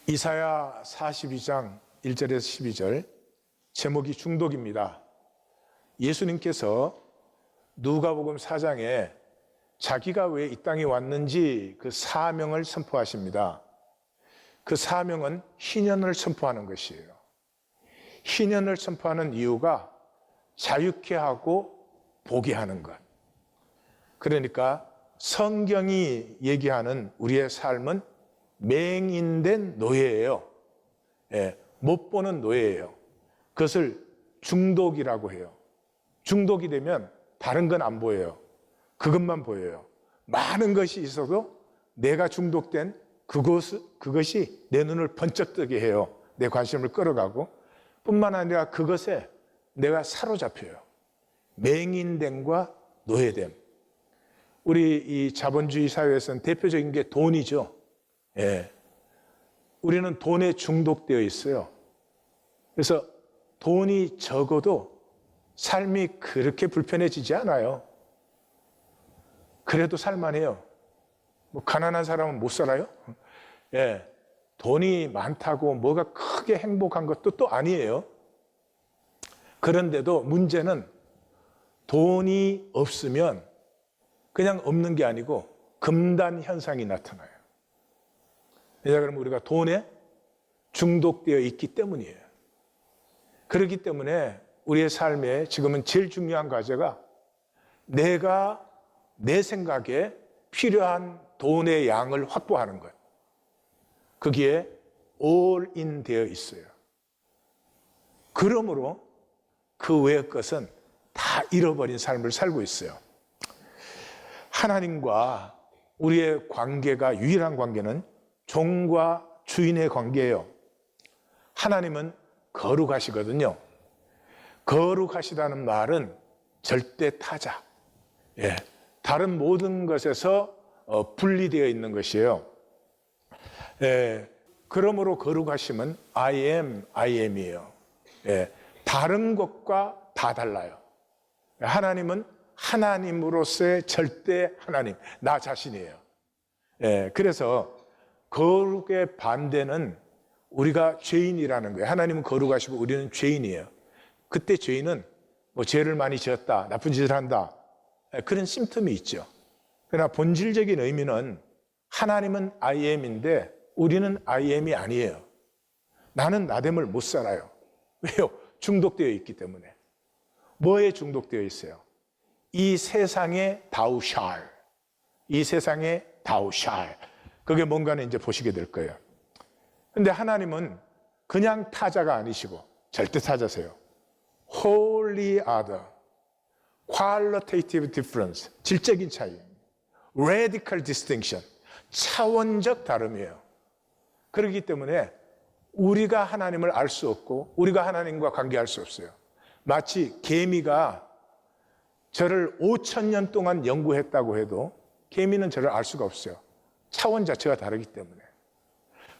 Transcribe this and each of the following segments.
이사야 42장 1절에서 12절 제목이 중독입니다. 예수님께서 누가복음 4장에 자기가 왜 이 땅에 왔는지 그 사명을 선포하십니다. 그 사명은 희년을 선포하는 것이에요. 희년을 선포하는 이유가 자유케 하고 보게 하는 것. 그러니까 성경이 얘기하는 우리의 삶은 맹인된 노예예요. 못 보는 노예예요. 그것을 중독이라고 해요. 중독이 되면 다른 건 안 보여요. 그것만 보여요. 많은 것이 있어도 내가 중독된 그것이 내 눈을 번쩍 뜨게 해요. 내 관심을 끌어가고 뿐만 아니라 그것에 내가 사로잡혀요. 맹인됨과 노예됨. 우리 이 자본주의 사회에서는 대표적인 게 돈이죠. 우리는 돈에 중독되어 있어요. 그래서 돈이 적어도 삶이 그렇게 불편해지지 않아요. 그래도 살만해요. 뭐 가난한 사람은 못 살아요? 돈이 많다고 뭐가 크게 행복한 것도 또 아니에요. 그런데도 문제는 돈이 없으면 그냥 없는 게 아니고 금단 현상이 나타나요. 왜냐하면 우리가 돈에 중독되어 있기 때문이에요. 그렇기 때문에 우리의 삶에 지금은 제일 중요한 과제가 내가 내 생각에 필요한 돈의 양을 확보하는 것. 거기에 all in 되어 있어요. 그러므로 그 외의 것은 다 잃어버린 삶을 살고 있어요. 하나님과 우리의 관계가 유일한 관계는 종과 주인의 관계예요. 하나님은 거룩하시거든요. 거룩하시다는 말은 절대 타자. 다른 모든 것에서 분리되어 있는 것이에요. 그러므로 거룩하심은 I am이에요. 다른 것과 다 달라요. 하나님은 하나님으로서의 절대 하나님, 나 자신이에요. 그래서 거룩의 반대는 우리가 죄인이라는 거예요. 하나님은 거룩하시고 우리는 죄인이에요. 그때 죄인은 뭐 죄를 많이 지었다, 나쁜 짓을 한다, 그런 심텀이 있죠. 그러나 본질적인 의미는 하나님은 I am인데 우리는 I am이 아니에요. 나는 나됨을 못 살아요. 왜요? 중독되어 있기 때문에. 뭐에 중독되어 있어요? 이 세상의 다우샬. 이 세상의 다우샬. 그게 뭔가는 이제 보시게 될 거예요. 근데 하나님은 그냥 타자가 아니시고 절대 타자세요. Holy other. Qualitative difference. 질적인 차이. Radical distinction. 차원적 다름이에요. 그렇기 때문에 우리가 하나님을 알 수 없고 우리가 하나님과 관계할 수 없어요. 마치 개미가 저를 5,000년 동안 연구했다고 해도 개미는 저를 알 수가 없어요. 차원 자체가 다르기 때문에.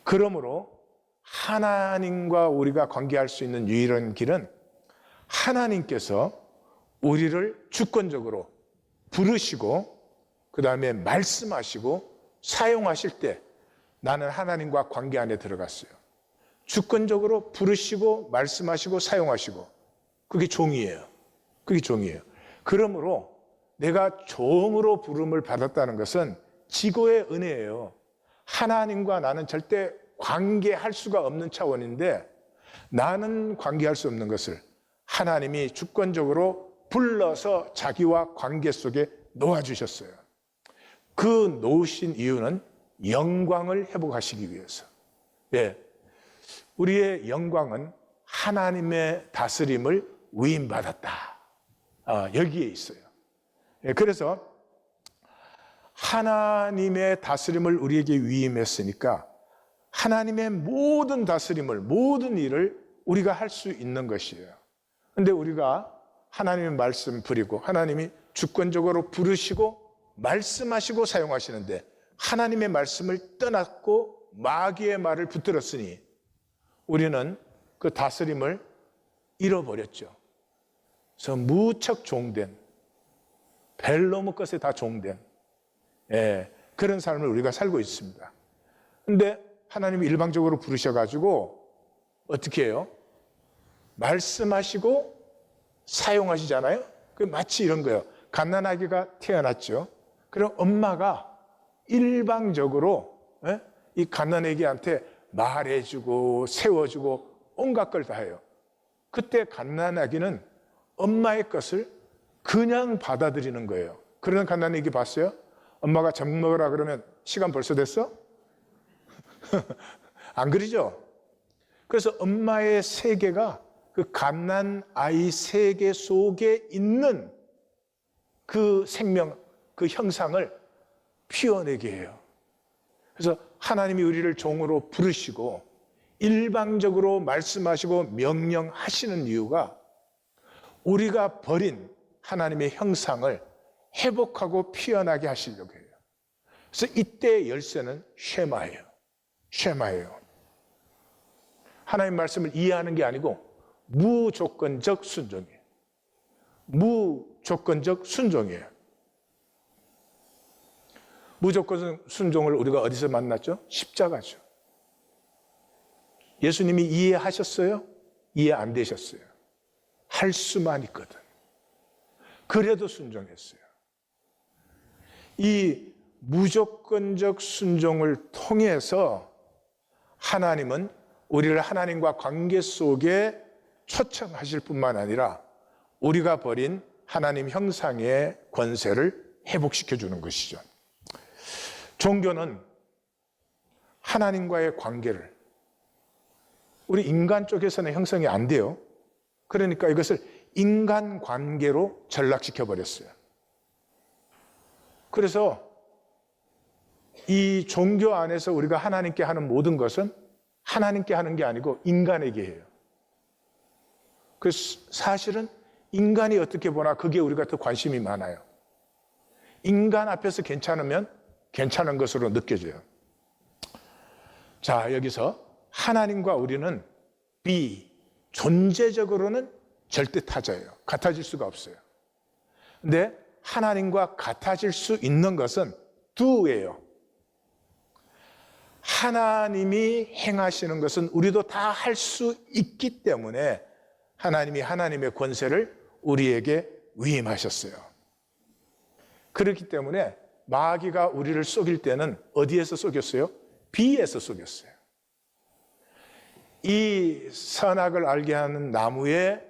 그러므로 하나님과 우리가 관계할 수 있는 유일한 길은 하나님께서 우리를 주권적으로 부르시고 그 다음에 말씀하시고 사용하실 때 나는 하나님과 관계 안에 들어갔어요. 주권적으로 부르시고 말씀하시고 사용하시고 그게 종이에요. 그게 종이에요. 그러므로 내가 종으로 부름을 받았다는 것은 지고의 은혜예요. 하나님과 나는 절대 관계할 수가 없는 차원인데 나는 관계할 수 없는 것을 하나님이 주권적으로 불러서 자기와 관계 속에 놓아주셨어요. 그 놓으신 이유는 영광을 회복하시기 위해서. 우리의 영광은 하나님의 다스림을 위임받았다. 여기에 있어요. 그래서 하나님의 다스림을 우리에게 위임했으니까 하나님의 모든 다스림을, 모든 일을 우리가 할 수 있는 것이에요. 그런데 우리가 하나님의 말씀 부리고 하나님이 주권적으로 부르시고 말씀하시고 사용하시는데 하나님의 말씀을 떠났고 마귀의 말을 붙들었으니 우리는 그 다스림을 잃어버렸죠. 그래서 무척 종된, 벨로무 것에 다 종된 그런 삶을 우리가 살고 있습니다. 그런데 하나님이 일방적으로 부르셔가지고 어떻게 해요? 말씀하시고 사용하시잖아요. 그 마치 이런 거예요. 갓난아기가 태어났죠. 그럼 엄마가 일방적으로 이 갓난아기한테 말해주고 세워주고 온갖 걸 다 해요. 그때 갓난아기는 엄마의 것을 그냥 받아들이는 거예요. 그런 갓난아기 봤어요? 엄마가 밥 먹으라 그러면 시간 벌써 됐어? 안 그러죠? 그래서 엄마의 세계가 그 갓난아이 세계 속에 있는 그 생명, 그 형상을 피워내게 해요. 그래서 하나님이 우리를 종으로 부르시고 일방적으로 말씀하시고 명령하시는 이유가 우리가 버린 하나님의 형상을 회복하고 피어나게 하시려고 해요. 그래서 이때의 열쇠는 쉐마예요. 쉐마예요. 하나님 말씀을 이해하는 게 아니고 무조건적 순종이에요. 무조건적 순종이에요. 무조건 순종을 우리가 어디서 만났죠? 십자가죠. 예수님이 이해하셨어요? 이해 안 되셨어요? 할 수만 있거든. 그래도 순종했어요. 이 무조건적 순종을 통해서 하나님은 우리를 하나님과 관계 속에 초청하실 뿐만 아니라 우리가 버린 하나님 형상의 권세를 회복시켜 주는 것이죠. 종교는 하나님과의 관계를 우리 인간 쪽에서는 형성이 안 돼요. 그러니까 이것을 인간 관계로 전락시켜 버렸어요. 그래서 이 종교 안에서 우리가 하나님께 하는 모든 것은 하나님께 하는 게 아니고 인간에게 해요. 그래서 사실은 인간이 어떻게 보나 그게 우리가 더 관심이 많아요. 인간 앞에서 괜찮으면 괜찮은 것으로 느껴져요. 자, 여기서 하나님과 우리는 존재적으로는 절대 타자예요. 같아질 수가 없어요. 근데 하나님과 같아질 수 있는 것은 do예요. 하나님이 행하시는 것은 우리도 다 할 수 있기 때문에 하나님이 하나님의 권세를 우리에게 위임하셨어요. 그렇기 때문에 마귀가 우리를 속일 때는 어디에서 속였어요? 비에서 속였어요. 이 선악을 알게 하는 나무의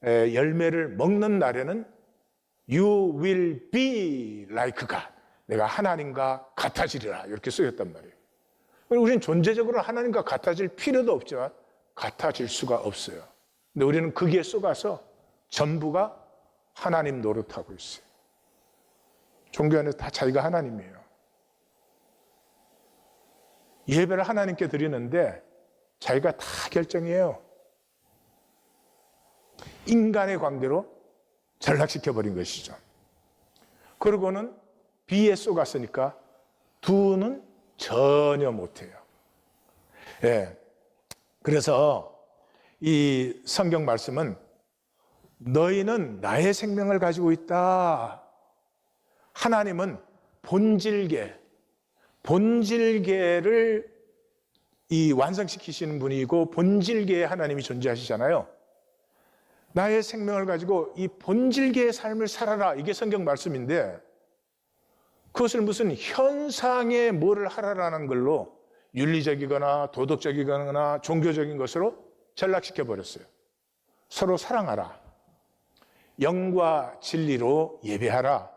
열매를 먹는 날에는 You will be like God. 내가 하나님과 같아지리라. 이렇게 쓰였단 말이에요. 우리는 존재적으로 하나님과 같아질 필요도 없지만 같아질 수가 없어요. 근데 우리는 거기에 속아서 전부가 하나님 노릇하고 있어요. 종교 안에서 다 자기가 하나님이에요. 예배를 하나님께 드리는데 자기가 다 결정해요. 인간의 관계로 전락시켜버린 것이죠. 그러고는 비에 쏘갔으니까 두는 전혀 못해요. 예. 그래서 이 성경 말씀은 너희는 나의 생명을 가지고 있다. 하나님은 본질계를 완성시키시는 분이고 본질계에 하나님이 존재하시잖아요. 나의 생명을 가지고 이 본질계의 삶을 살아라. 이게 성경 말씀인데 그것을 무슨 현상에 뭐를 하라라는 걸로 윤리적이거나 도덕적이거나 종교적인 것으로 전락시켜 버렸어요. 서로 사랑하라. 영과 진리로 예배하라.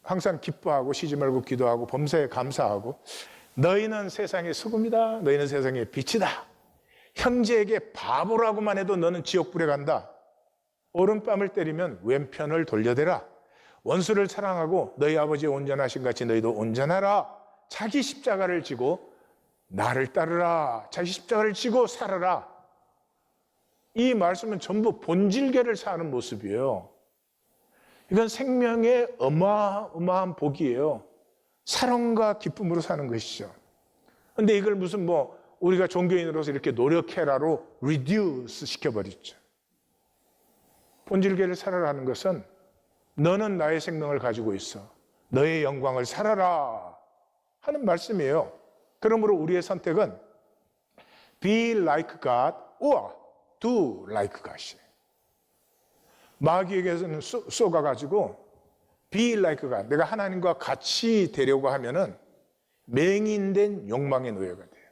항상 기뻐하고 쉬지 말고 기도하고 범사에 감사하고 너희는 세상의 소금이다. 너희는 세상의 빛이다. 형제에게 바보라고만 해도 너는 지옥불에 간다. 오른뺨을 때리면 왼편을 돌려대라. 원수를 사랑하고 너희 아버지 온전하신 같이 너희도 온전하라. 자기 십자가를 지고 나를 따르라. 자기 십자가를 지고 살아라. 이 말씀은 전부 본질계를 사는 모습이에요. 이건 생명의 어마어마한 복이에요. 사랑과 기쁨으로 사는 것이죠. 그런데 이걸 무슨 우리가 종교인으로서 이렇게 노력해라로 리듀스 시켜버렸죠. 본질계를 살아라는 것은 너는 나의 생명을 가지고 있어. 너의 영광을 살아라 하는 말씀이에요. 그러므로 우리의 선택은 be like God or do like God이에요. 마귀에게서는 쏘가가지고 be like God, 내가 하나님과 같이 되려고 하면은 맹인된 욕망의 노예가 돼요.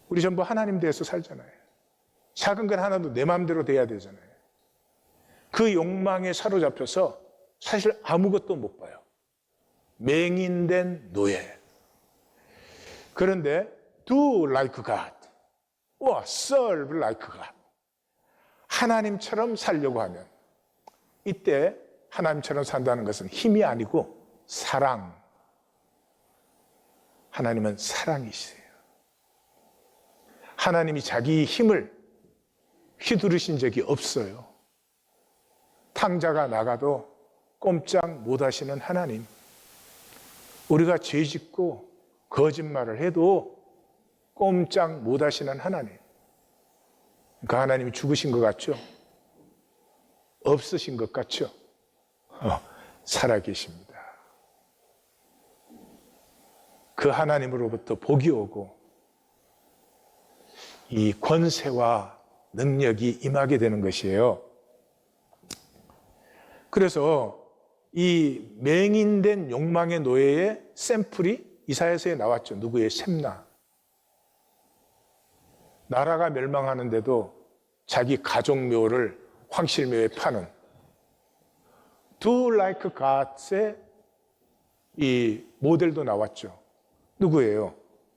우리 전부 하나님 대해서 살잖아요. 작은 건 하나도 내 마음대로 돼야 되잖아요. 그 욕망에 사로잡혀서 사실 아무것도 못 봐요. 맹인된 노예. 그런데 do like God or serve like God, 하나님처럼 살려고 하면, 이때 하나님처럼 산다는 것은 힘이 아니고 사랑. 하나님은 사랑이세요. 하나님이 자기 힘을 휘두르신 적이 없어요. 탕자가 나가도 꼼짝 못하시는 하나님. 우리가 죄 짓고 거짓말을 해도 꼼짝 못하시는 하나님. 그 하나님이 죽으신 것 같죠? 없으신 것 같죠? 살아계십니다. 그 하나님으로부터 복이 오고 이 권세와 능력이 임하게 되는 것이에요. 그래서 이 맹인된 욕망의 노예의 샘플이 이사야서에 나왔죠. 누구의? 셈나. 나라가 멸망하는데도 자기 가족묘를 황실묘에 파는 Do Like God의 이 모델도 나왔죠. 누구예요?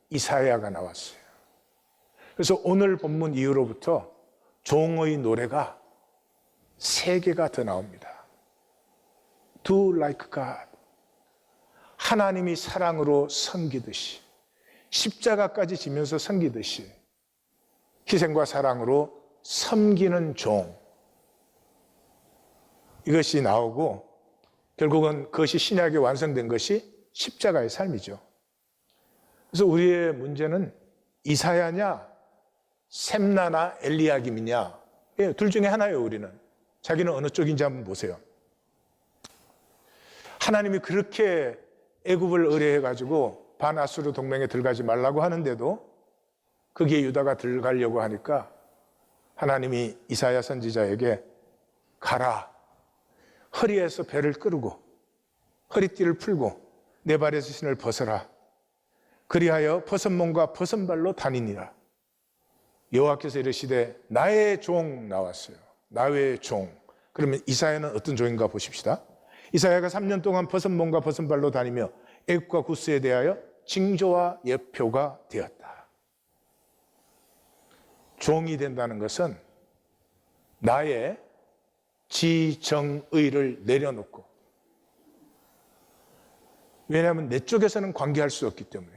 이사야가 나왔어요. 그래서 오늘 본문 이후로부터 종의 노래가 3개가 더 나옵니다. Do like God. 하나님이 사랑으로 섬기듯이, 십자가까지 지면서 섬기듯이 희생과 사랑으로 섬기는 종. 이것이 나오고 결국은 그것이 신약에 완성된 것이 십자가의 삶이죠. 그래서 우리의 문제는 이사야냐 셈나나 엘리야김이냐, 둘 중에 하나예요. 우리는 자기는 어느 쪽인지 한번 보세요. 하나님이 그렇게 애굽을 의뢰해가지고 반아수르 동맹에 들어가지 말라고 하는데도 거기에 유다가 들어가려고 하니까 하나님이 이사야 선지자에게 가라, 허리에서 배를 끌고 허리띠를 풀고 내 발에서 신을 벗어라, 그리하여 벗은몸과 벗은발로 다니니라. 여호와께서 이르시되 나의 종 나왔어요. 나의 종. 그러면 이사야는 어떤 종인가 보십시다. 이사야가 3년 동안 벗은몸과 벗은발로 다니며 애굽과 구스에 대하여 징조와 예표가 되었다. 종이 된다는 것은 나의 지정의를 내려놓고, 왜냐하면 내 쪽에서는 관계할 수 없기 때문에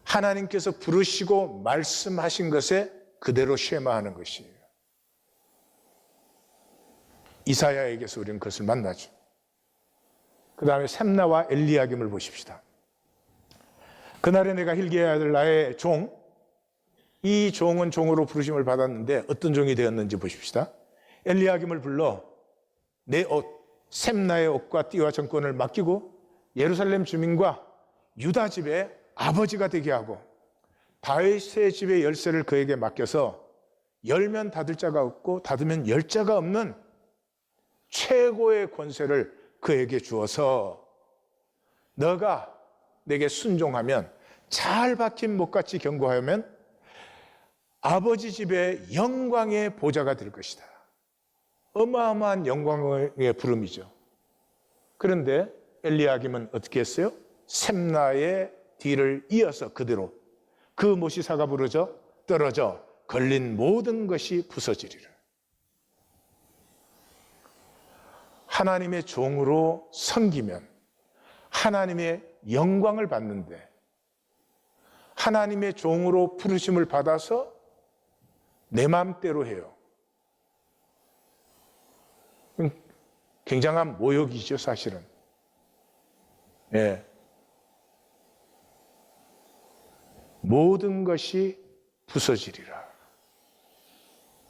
하나님께서 부르시고 말씀하신 것에 그대로 쉐마하는 것이에요. 이사야에게서 우리는 그것을 만나죠. 그 다음에 셈나와 엘리야김을 보십시다. 그날에 내가 hil기야의 아들 나의 종, 이 종은 종으로 부르심을 받았는데 어떤 종이 되었는지 보십시다. 엘리야김을 불러 내 옷, 셈나의 옷과 띠와 정권을 맡기고 예루살렘 주민과 유다 집의 아버지가 되게 하고 다윗의 집의 열쇠를 그에게 맡겨서 열면 닫을 자가 없고 닫으면 열 자가 없는 최고의 권세를 그에게 주어서 너가 내게 순종하면, 잘 박힌 목같이 경고하면 아버지 집의 영광의 보좌가 될 것이다. 어마어마한 영광의 부름이죠. 그런데 엘리야김은 어떻게 했어요? 셈나의 뒤를 이어서 그대로 그 못이 사가 부러져 떨어져 걸린 모든 것이 부서지리라. 하나님의 종으로 섬기면 하나님의 영광을 받는데, 하나님의 종으로 부르심을 받아서 내 마음대로 해요. 굉장한 모욕이죠, 사실은. 예. 모든 것이 부서지리라.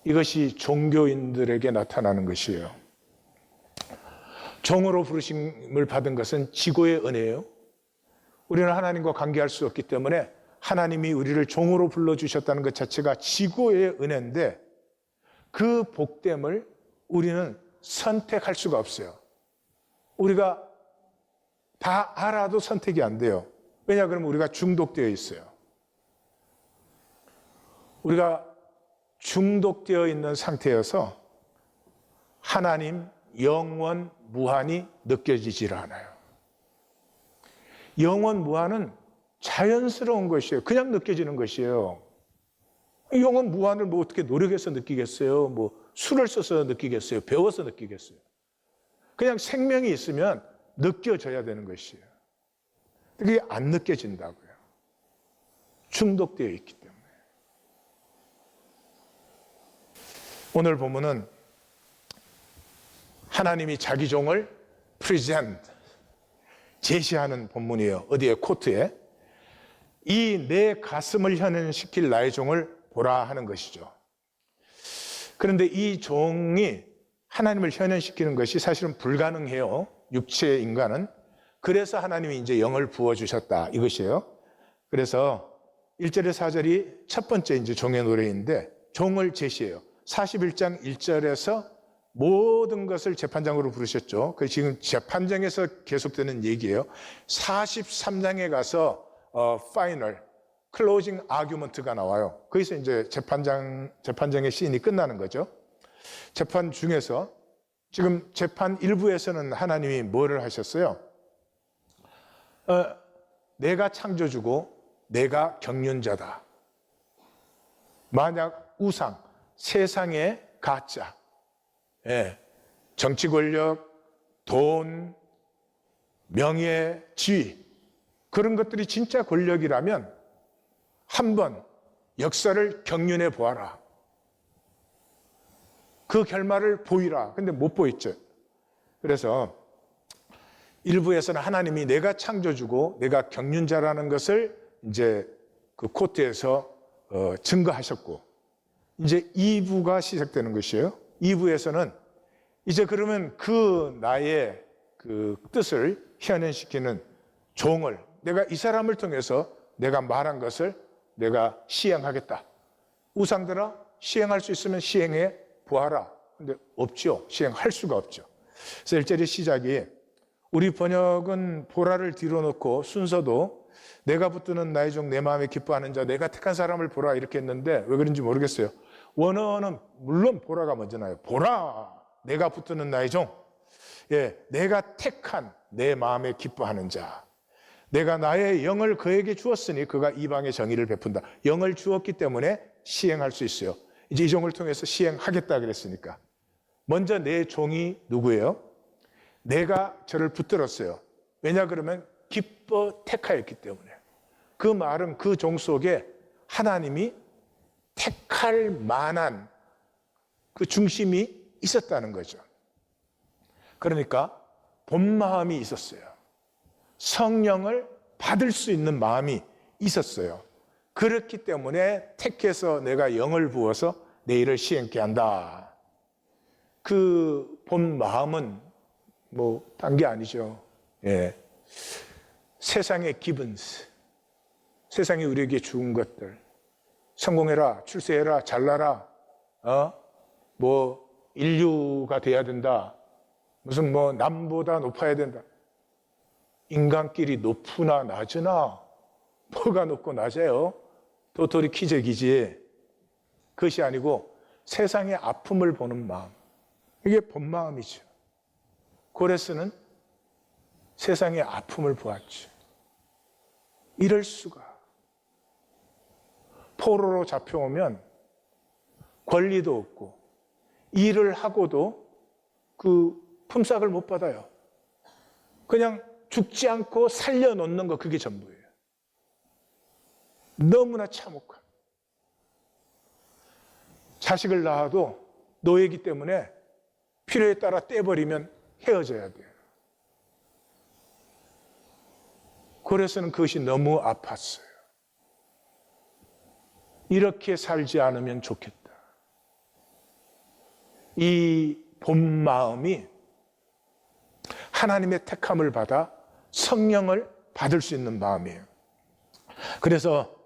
이것이 종교인들에게 나타나는 것이에요. 종으로 부르심을 받은 것은 지고의 은혜예요. 우리는 하나님과 관계할 수 없기 때문에 하나님이 우리를 종으로 불러주셨다는 것 자체가 지고의 은혜인데 그 복됨을 우리는 선택할 수가 없어요. 우리가 다 알아도 선택이 안 돼요. 왜냐 그러면 우리가 중독되어 있어요. 우리가 중독되어 있는 상태여서 하나님 영원 무한이 느껴지질 않아요. 영원 무한은 자연스러운 것이에요. 그냥 느껴지는 것이에요. 영원 무한을 뭐 어떻게 노력해서 느끼겠어요? 뭐 술을 써서 느끼겠어요? 배워서 느끼겠어요? 그냥 생명이 있으면 느껴져야 되는 것이에요. 그게 안 느껴진다고요. 중독되어 있기 때문에. 오늘 본문은 하나님이 자기 종을 프리젠트, 제시하는 본문이에요. 어디에? 코트에. 이 내 가슴을 현현시킬 나의 종을 보라 하는 것이죠. 그런데 이 종이 하나님을 현현시키는 것이 사실은 불가능해요. 육체의 인간은. 그래서 하나님이 이제 영을 부어주셨다 이것이에요. 그래서 1절에 4절이 첫 번째 이제 종의 노래인데 종을 제시해요. 41장 1절에서 모든 것을 재판장으로 부르셨죠. 그 지금 재판장에서 계속되는 얘기예요. 43장에 가서 파이널 클로징 아규먼트가 나와요. 거기서 이제 재판장의 시인이 끝나는 거죠. 재판 중에서 지금 재판 일부에서는 하나님이 뭐를 하셨어요? 내가 창조주고 내가 경륜자다. 만약 우상, 세상의 가짜, 정치 권력, 돈, 명예, 지위 그런 것들이 진짜 권력이라면 한번 역사를 경륜해 보아라. 그 결말을 보이라. 근데 못 보였죠. 그래서 일부에서는 하나님이 내가 창조주고 내가 경륜자라는 것을 이제 그 코트에서 증거하셨고 이제 2부가 시작되는 것이에요. 2부에서는 이제 그러면 그 나의 그 뜻을 현현시키는 종을 내가 이 사람을 통해서 내가 말한 것을 내가 시행하겠다. 우상들아 시행할 수 있으면 시행해 보아라. 근데 없죠. 시행할 수가 없죠. 그래서 1절의 시작이 우리 번역은 보라를 뒤로 놓고 순서도 내가 붙드는 나의 종 내 마음에 기뻐하는 자 내가 택한 사람을 보라 이렇게 했는데 왜 그런지 모르겠어요. 원어는 물론 보라가 먼저 나요. 보라 내가 붙드는 나의 종 내가 택한 내 마음에 기뻐하는 자 내가 나의 영을 그에게 주었으니 그가 이방의 정의를 베푼다. 영을 주었기 때문에 시행할 수 있어요. 이제 이 종을 통해서 시행하겠다 그랬으니까 먼저 내 종이 누구예요? 내가 저를 붙들었어요. 왜냐 그러면 기뻐 택하였기 때문에. 그 말은 그 종 속에 하나님이 택할 만한 그 중심이 있었다는 거죠. 그러니까 본 마음이 있었어요. 성령을 받을 수 있는 마음이 있었어요. 그렇기 때문에 택해서 내가 영을 부어서 내 일을 시행케 한다. 그 본 마음은 뭐 딴 게 아니죠. 세상의 기분스, 세상이 우리에게 주은 것들, 성공해라, 출세해라, 잘나라, 뭐 인류가 돼야 된다, 무슨 뭐 남보다 높아야 된다. 인간끼리 높으나 낮으나 뭐가 높고 낮아요? 도토리 키재기지. 그것이 아니고 세상의 아픔을 보는 마음. 이게 본 마음이죠. 고레스는 세상의 아픔을 보았죠. 이럴 수가. 포로로 잡혀오면 권리도 없고 일을 하고도 그 품삯을 못 받아요. 그냥 죽지 않고 살려놓는 거 그게 전부예요. 너무나 참혹한. 자식을 낳아도 노예이기 때문에 필요에 따라 떼버리면 헤어져야 돼요. 그래서는 그것이 너무 아팠어요. 이렇게 살지 않으면 좋겠다. 이 본 마음이 하나님의 택함을 받아 성령을 받을 수 있는 마음이에요. 그래서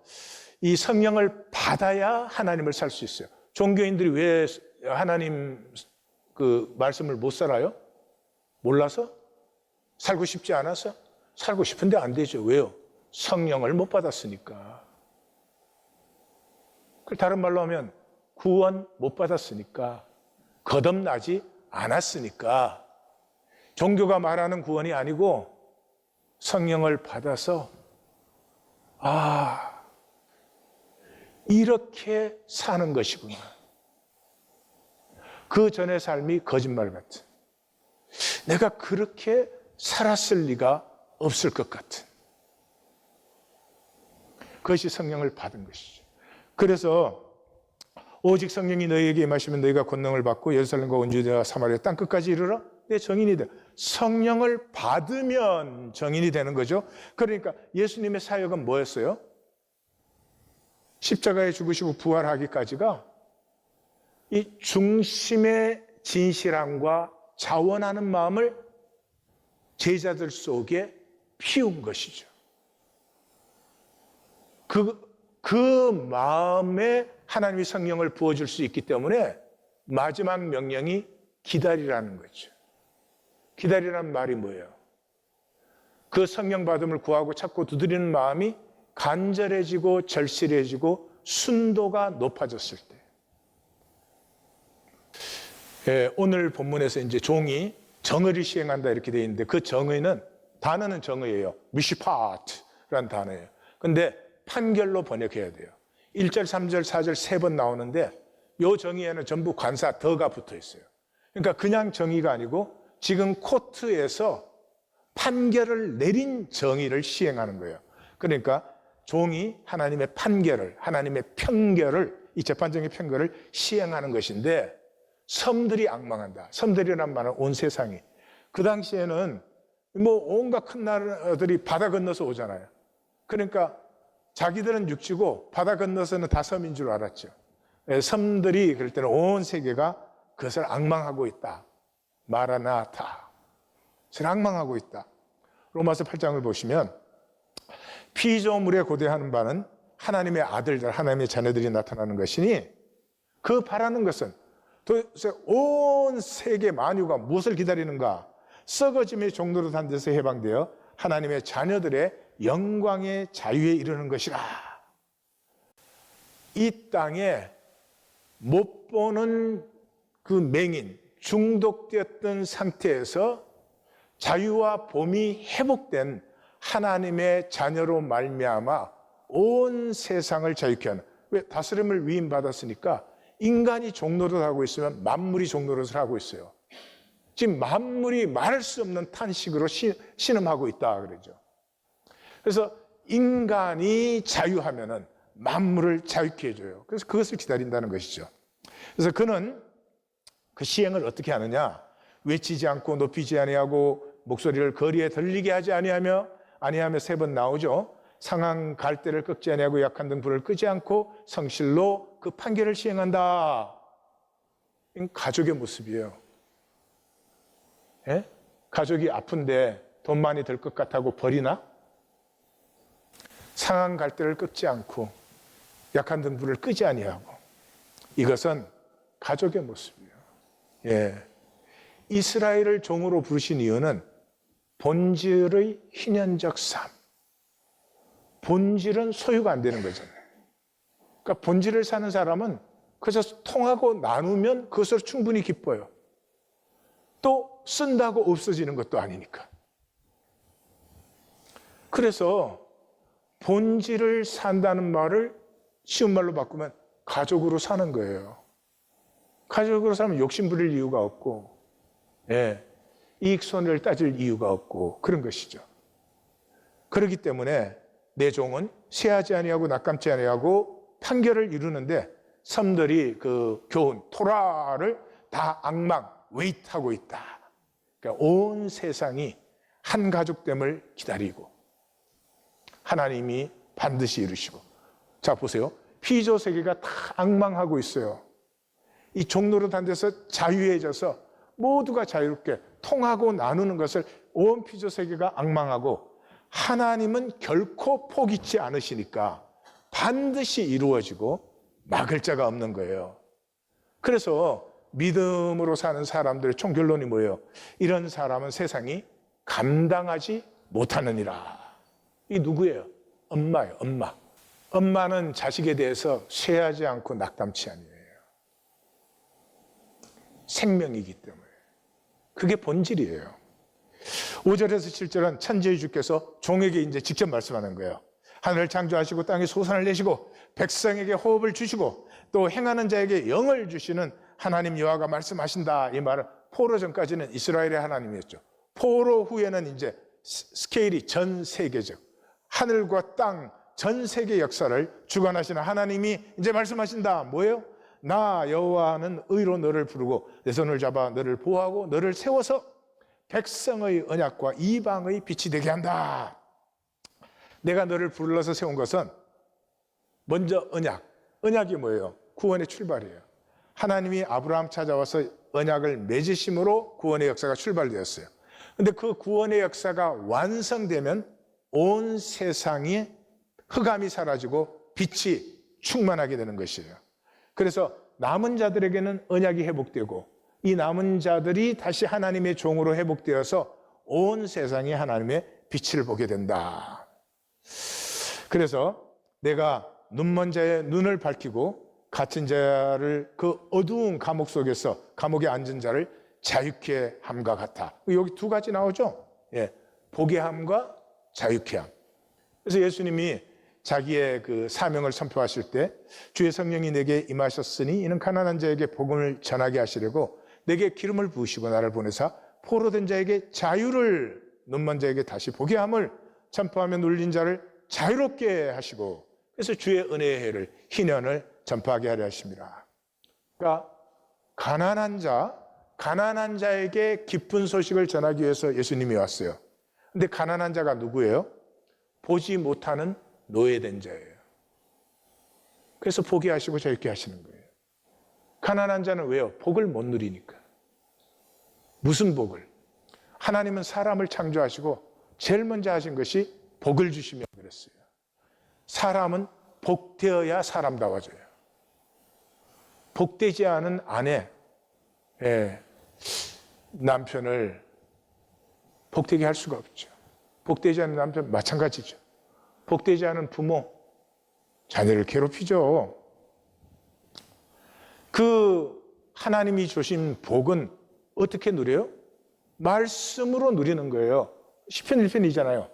이 성령을 받아야 하나님을 살 수 있어요. 종교인들이 왜 하나님 그 말씀을 못 살아요? 몰라서? 살고 싶지 않아서? 살고 싶은데 안 되죠. 왜요? 성령을 못 받았으니까. 다른 말로 하면 구원 못 받았으니까, 거듭나지 않았으니까. 종교가 말하는 구원이 아니고 성령을 받아서 이렇게 사는 것이구나. 그 전의 삶이 거짓말 같은, 내가 그렇게 살았을 리가 없을 것 같은, 그것이 성령을 받은 것이죠. 그래서 오직 성령이 너희에게 임하시면 너희가 권능을 받고 예루살렘과 온 유대와 사마리아 땅 끝까지 이르러 내 증인이 돼. 성령을 받으면 증인이 되는 거죠. 그러니까 예수님의 사역은 뭐였어요? 십자가에 죽으시고 부활하기까지가 이 중심의 진실함과 자원하는 마음을 제자들 속에 피운 것이죠. 그 마음에 하나님이 성령을 부어줄 수 있기 때문에 마지막 명령이 기다리라는 거죠. 기다리라는 말이 뭐예요? 그 성령 받음을 구하고 찾고 두드리는 마음이 간절해지고 절실해지고 순도가 높아졌을 때, 오늘 본문에서 이제 종이 정의를 시행한다 이렇게 되어 있는데, 그 정의는, 단어는 정의예요. 미시파트라는 단어예요. 근데 판결로 번역해야 돼요. 1절, 3절, 4절 3번 나오는데 이 정의에는 전부 관사 더가 붙어 있어요. 그러니까 그냥 정의가 아니고 지금 코트에서 판결을 내린 정의를 시행하는 거예요. 그러니까 종이 하나님의 판결을, 하나님의 평결을, 이 재판정의 평결을 시행하는 것인데, 섬들이 앙망한다. 섬들이란 말은 온 세상이. 그 당시에는 뭐 온갖 큰 나라들이 바다 건너서 오잖아요. 그러니까 자기들은 육지고 바다 건너서는 다 섬인 줄 알았죠. 섬들이 그럴 때는 온 세계가 그것을 앙망하고 있다. 마라나타. 그것을 앙망하고 있다. 로마서 8장을 보시면 피조물에 고대하는 바는 하나님의 아들들, 하나님의 자녀들이 나타나는 것이니, 그 바라는 것은 도대체 온 세계 만유가 무엇을 기다리는가? 썩어짐의 종로로 단 데서 해방되어 하나님의 자녀들의 영광의 자유에 이르는 것이라. 이 땅에 못 보는 그 맹인, 중독되었던 상태에서 자유와 봄이 회복된 하나님의 자녀로 말미암아 온 세상을 자유케 하는. 왜? 다스림을 위임받았으니까 인간이 종노릇 하고 있으면 만물이 종노릇을 하고 있어요. 지금 만물이 말할 수 없는 탄식으로 신음하고 있다 그러죠. 그래서 인간이 자유하면은 만물을 자유케 해줘요. 그래서 그것을 기다린다는 것이죠. 그래서 그는 그 시행을 어떻게 하느냐? 외치지 않고 높이지 아니하고 목소리를 거리에 들리게 하지 아니하며 3번 나오죠. 상한 갈대를 꺾지 아니하고 약한 등 불을 끄지 않고 성실로 그 판결을 시행한다. 이건 가족의 모습이에요. 예? 가족이 아픈데 돈 많이 들 것 같다고 버리나? 상한 갈대를 꺾지 않고 약한 등 불을 끄지 아니하고. 이것은 가족의 모습이에요. 예. 이스라엘을 종으로 부르신 이유는 본질의 희년적 삶. 본질은 소유가 안 되는 거잖아요. 그러니까 본질을 사는 사람은 그래서 통하고 나누면 그것으로 충분히 기뻐요. 또 쓴다고 없어지는 것도 아니니까. 그래서 본질을 산다는 말을 쉬운 말로 바꾸면 가족으로 사는 거예요. 가족으로 살면 욕심 부릴 이유가 없고, 예, 이익 손해를 따질 이유가 없고 그런 것이죠. 그렇기 때문에 내 종은 쇠하지 아니하고 낯감지 아니하고 판결을 이루는데 섬들이 그 교훈, 토라를 다 앙망, 웨이트하고 있다. 그러니까 온 세상이 한 가족됨을 기다리고 하나님이 반드시 이루시고. 자 보세요. 피조 세계가 다 앙망하고 있어요. 이 종로로 단 데서 자유해져서 모두가 자유롭게 통하고 나누는 것을 온 피조 세계가 앙망하고, 하나님은 결코 포기치 않으시니까 반드시 이루어지고 막을 자가 없는 거예요. 그래서 믿음으로 사는 사람들의 총결론이 뭐예요? 이런 사람은 세상이 감당하지 못하느니라. 이 누구예요? 엄마예요. 엄마. 엄마는 자식에 대해서 쇠하지 않고 낙담치 아니에요. 생명이기 때문에. 그게 본질이에요. 5절에서 7절은 천지의 주께서 종에게 이제 직접 말씀하는 거예요. 하늘을 창조하시고 땅에 소산을 내시고 백성에게 호흡을 주시고 또 행하는 자에게 영을 주시는 하나님 여호와가 말씀하신다. 이 말은 포로 전까지는 이스라엘의 하나님이었죠. 포로 후에는 이제 스케일이 전 세계적, 하늘과 땅 전 세계 역사를 주관하시는 하나님이 이제 말씀하신다. 뭐예요? 나 여호와는 의로 너를 부르고 내 손을 잡아 너를 보호하고 너를 세워서 백성의 언약과 이방의 빛이 되게 한다. 내가 너를 불러서 세운 것은 먼저 언약. 언약이 뭐예요? 구원의 출발이에요. 하나님이 아브라함 찾아와서 언약을 맺으심으로 구원의 역사가 출발되었어요. 그런데 그 구원의 역사가 완성되면 온 세상이 흑암이 사라지고 빛이 충만하게 되는 것이에요. 그래서 남은 자들에게는 언약이 회복되고 이 남은 자들이 다시 하나님의 종으로 회복되어서 온 세상이 하나님의 빛을 보게 된다. 그래서 내가 눈먼 자의 눈을 밝히고 갇힌 자를 그 어두운 감옥 속에서 감옥에 앉은 자를 자유케 함과 같아. 여기 두 가지 나오죠. 예, 보게 함과 자유케 함. 그래서 예수님이 자기의 그 사명을 선포하실 때 주의 성령이 내게 임하셨으니 이는 가난한 자에게 복음을 전하게 하시려고 내게 기름을 부으시고 나를 보내사 포로된 자에게 자유를, 눈먼 자에게 다시 보게 함을 전파하며 눌린 자를 자유롭게 하시고, 그래서 주의 은혜의 해를 희년을 전파하게 하려 하십니다. 그러니까 가난한 자에게 기쁜 소식을 전하기 위해서 예수님이 왔어요. 근데 가난한 자가 누구예요? 보지 못하는 노예된 자예요. 그래서 보게 하시고 자유케 하시는 거예요. 가난한 자는 왜요? 복을 못 누리니까. 무슨 복을? 하나님은 사람을 창조하시고 제일 먼저 하신 것이 복을 주시며 그랬어요. 사람은 복되어야 사람다워져요. 복되지 않은 아내, 남편을 복되게 할 수가 없죠. 복되지 않은 남편 마찬가지죠. 복되지 않은 부모, 자녀를 괴롭히죠. 그 하나님이 주신 복은 어떻게 누려요? 말씀으로 누리는 거예요. 시편 1편이잖아요.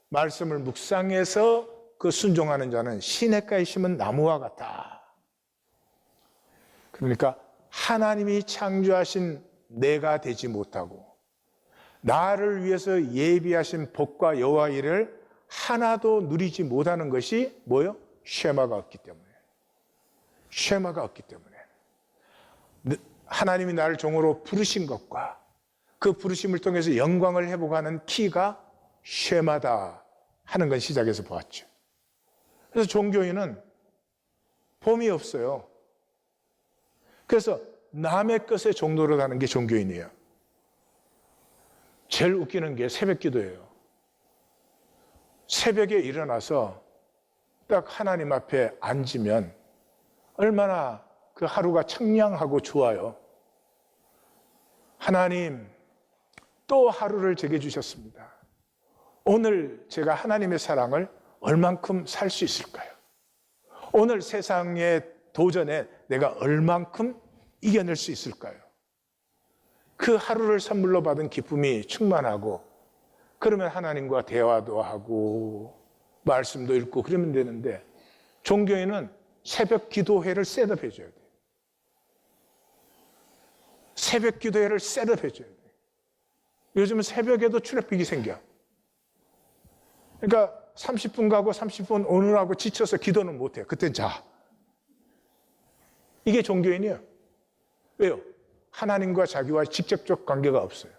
말씀을 묵상해서 그 순종하는 자는 시냇가에 심은 나무와 같다. 그러니까 하나님이 창조하신 내가 되지 못하고 나를 위해서 예비하신 복과 여호와 일을 하나도 누리지 못하는 것이 뭐예요? 쉐마가 없기 때문에. 쉐마가 없기 때문에. 하나님이 나를 종으로 부르신 것과 그 부르심을 통해서 영광을 회복하는 키가 쉐마다 하는 건 시작해서 보았죠. 그래서 종교인은 봄이 없어요. 그래서 남의 것에 종로를 하는 게 종교인이에요. 제일 웃기는 게 새벽 기도예요. 새벽에 일어나서 딱 하나님 앞에 앉으면 얼마나 그 하루가 청량하고 좋아요. 하나님, 또 하루를 제게 주셨습니다. 오늘 제가 하나님의 사랑을 얼만큼 살 수 있을까요? 오늘 세상의 도전에 내가 얼만큼 이겨낼 수 있을까요? 그 하루를 선물로 받은 기쁨이 충만하고, 그러면 하나님과 대화도 하고 말씀도 읽고 그러면 되는데, 종교인은 새벽 기도회를 셋업해 줘야 돼요. 새벽 기도회를 셋업해 줘야 돼요. 요즘은 새벽에도 출애픽이 생겨. 그러니까 30분 가고 30분 오느라고 지쳐서 기도는 못해요. 그땐 자. 이게 종교인이에요. 왜요? 하나님과 자기와 직접적 관계가 없어요.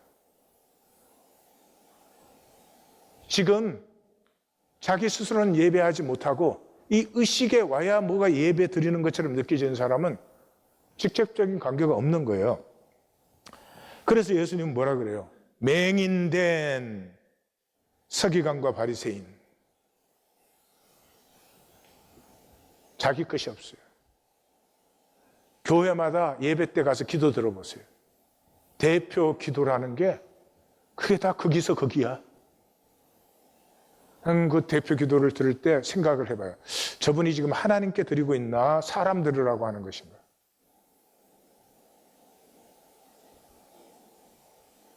지금 자기 스스로는 예배하지 못하고 이 의식에 와야 뭐가 예배 드리는 것처럼 느껴지는 사람은 직접적인 관계가 없는 거예요. 그래서 예수님은 뭐라 그래요? 맹인된 서기관과 바리새인, 자기 것이 없어요. 교회마다 예배 때 가서 기도 들어보세요. 대표 기도라는 게 그게 다 거기서 거기야. 그 대표 기도를 들을 때 생각을 해봐요. 저분이 지금 하나님께 드리고 있나 사람 들으라고 하는 것인가?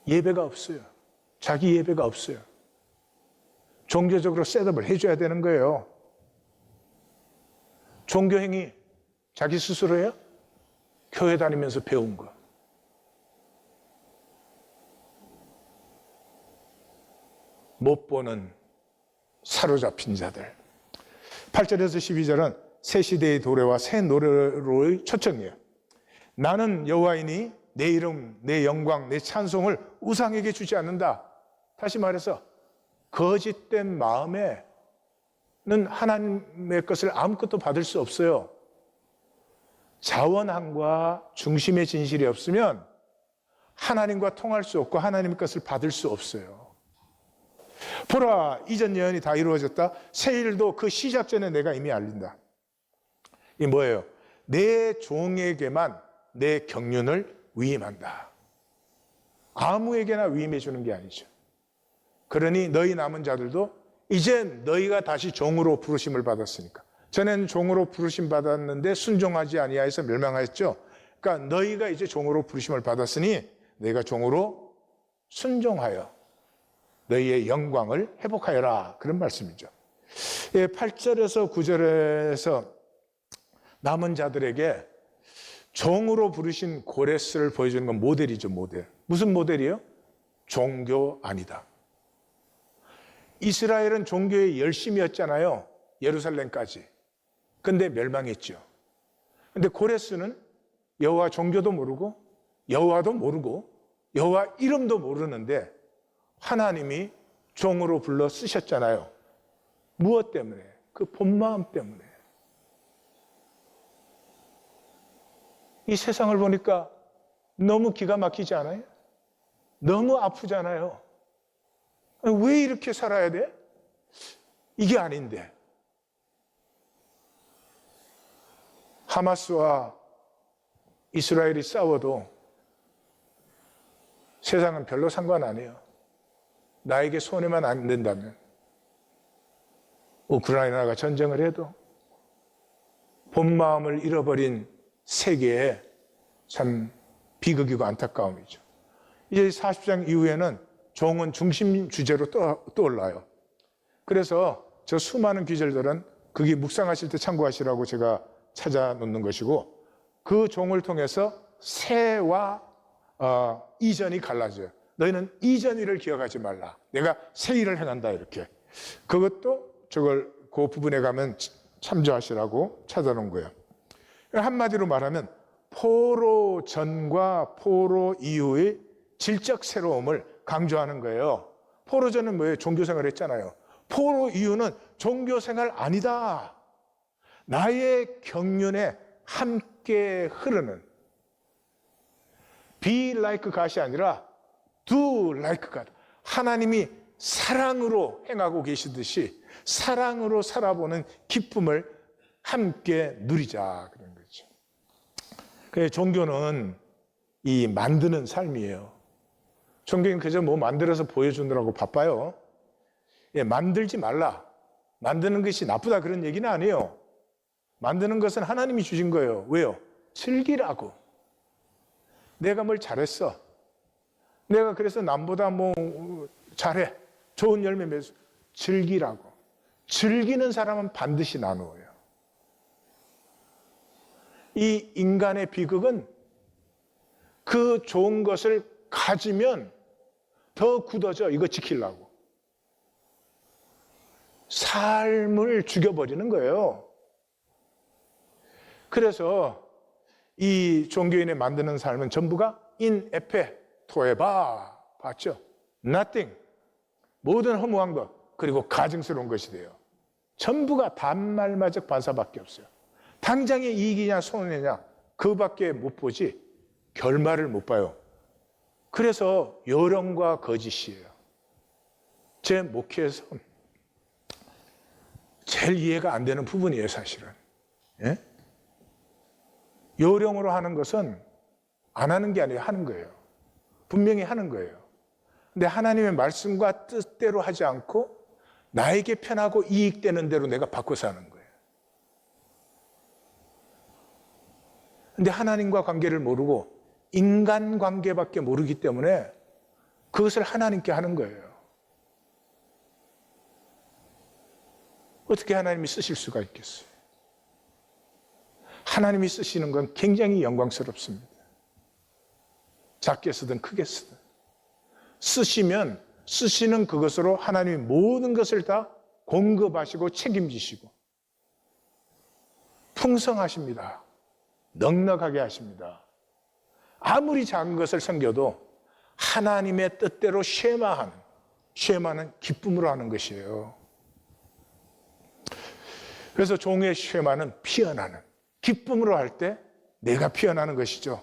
예배가 없어요. 자기 예배가 없어요. 종교적으로 셋업을 해줘야 되는 거예요. 종교행위 자기 스스로예요? 교회 다니면서 배운 거. 못 보는 사로잡힌 자들. 8절에서 12절은 새 시대의 도래와 새 노래로의 초청이에요. 나는 여호와이니 내 이름, 내 영광, 내 찬송을 우상에게 주지 않는다. 다시 말해서 거짓된 마음에는 하나님의 것을 아무것도 받을 수 없어요. 자원함과 중심의 진실이 없으면 하나님과 통할 수 없고 하나님의 것을 받을 수 없어요. 보라, 이전 예언이 다 이루어졌다. 새 일도 그 시작 전에 내가 이미 알린다. 이게 뭐예요? 내 종에게만 내 경륜을 위임한다. 아무에게나 위임해 주는 게 아니죠. 그러니 너희 남은 자들도 이젠 너희가 다시 종으로 부르심을 받았으니까. 전에는 종으로 부르심 받았는데 순종하지 아니하여서 멸망하였죠. 그러니까 너희가 이제 종으로 부르심을 받았으니 너희가 종으로 순종하여 너희의 영광을 회복하여라. 그런 말씀이죠. 8절에서 9절에서 남은 자들에게 종으로 부르신 고레스를 보여주는 건 모델이죠, 모델. 무슨 모델이요? 종교 아니다. 이스라엘은 종교의 열심이었잖아요. 예루살렘까지. 근데 멸망했죠. 근데 고레스는 여호와 종교도 모르고 여호와도 모르고 여호와 이름도 모르는데 하나님이 종으로 불러 쓰셨잖아요. 무엇 때문에? 그 본마음 때문에. 이 세상을 보니까 너무 기가 막히지 않아요? 너무 아프잖아요. 왜 이렇게 살아야 돼? 이게 아닌데. 하마스와 이스라엘이 싸워도 세상은 별로 상관 안 해요. 나에게 손해만 안 된다면. 우크라이나가 전쟁을 해도 본 마음을 잃어버린 세계에 참 비극이고 안타까움이죠. 이제 40장 이후에는 종은 중심 주제로 떠올라요. 그래서 저 수많은 귀절들은 거기 묵상하실 때 참고하시라고 제가 찾아 놓는 것이고, 그 종을 통해서 새와 이전이 갈라져요. 너희는 이전 일을 기억하지 말라. 내가 새 일을 행한다. 이렇게. 그것도 그 부분에 가면 참조하시라고 찾아놓은 거예요. 한마디로 말하면 포로 전과 포로 이후의 질적 새로움을 강조하는 거예요. 포로 전은 뭐예요? 종교생활 했잖아요. 포로 이후는 종교생활 아니다. 나의 경륜에 함께 흐르는, be like God이 아니라 do like God. 하나님이 사랑으로 행하고 계시듯이 사랑으로 살아보는 기쁨을 함께 누리자, 그런 거죠. 그래서 종교는 이 만드는 삶이에요. 종교는 그저 뭐 만들어서 보여주느라고 바빠요. 만들지 말라. 만드는 것이 나쁘다 그런 얘기는 아니에요. 만드는 것은 하나님이 주신 거예요. 왜요? 즐기라고. 내가 뭘 잘했어. 내가 그래서 남보다 뭐 잘해. 좋은 열매 맺어. 즐기라고. 즐기는 사람은 반드시 나누어요. 이 인간의 비극은 그 좋은 것을 가지면 더 굳어져. 이거 지키려고. 삶을 죽여버리는 거예요. 그래서 이 종교인의 만드는 삶은 전부가 인 에페 토에바, 봤죠? nothing, 모든 허무한 것, 그리고 가증스러운 것이 돼요. 전부가 단말마적 반사밖에 없어요. 당장의 이익이냐 손해냐 그밖에 못 보지 결말을 못 봐요. 그래서 요령과 거짓이에요. 제 목회에서 제일 이해가 안 되는 부분이에요, 사실은. 예? 요령으로 하는 것은 안 하는 게 아니라 하는 거예요. 분명히 하는 거예요. 근데 하나님의 말씀과 뜻대로 하지 않고 나에게 편하고 이익되는 대로 내가 바꿔서 하는 거예요. 근데 하나님과 관계를 모르고 인간 관계밖에 모르기 때문에 그것을 하나님께 하는 거예요. 어떻게 하나님이 쓰실 수가 있겠어요? 하나님이 쓰시는 건 굉장히 영광스럽습니다. 작게 쓰든 크게 쓰든. 쓰시면 쓰시는 그것으로 하나님이 모든 것을 다 공급하시고 책임지시고 풍성하십니다. 넉넉하게 하십니다. 아무리 작은 것을 섬겨도 하나님의 뜻대로 쉐마는 기쁨으로 하는 것이에요. 그래서 종의 쉐마는 피어나는, 기쁨으로 할 때 내가 피어나는 것이죠.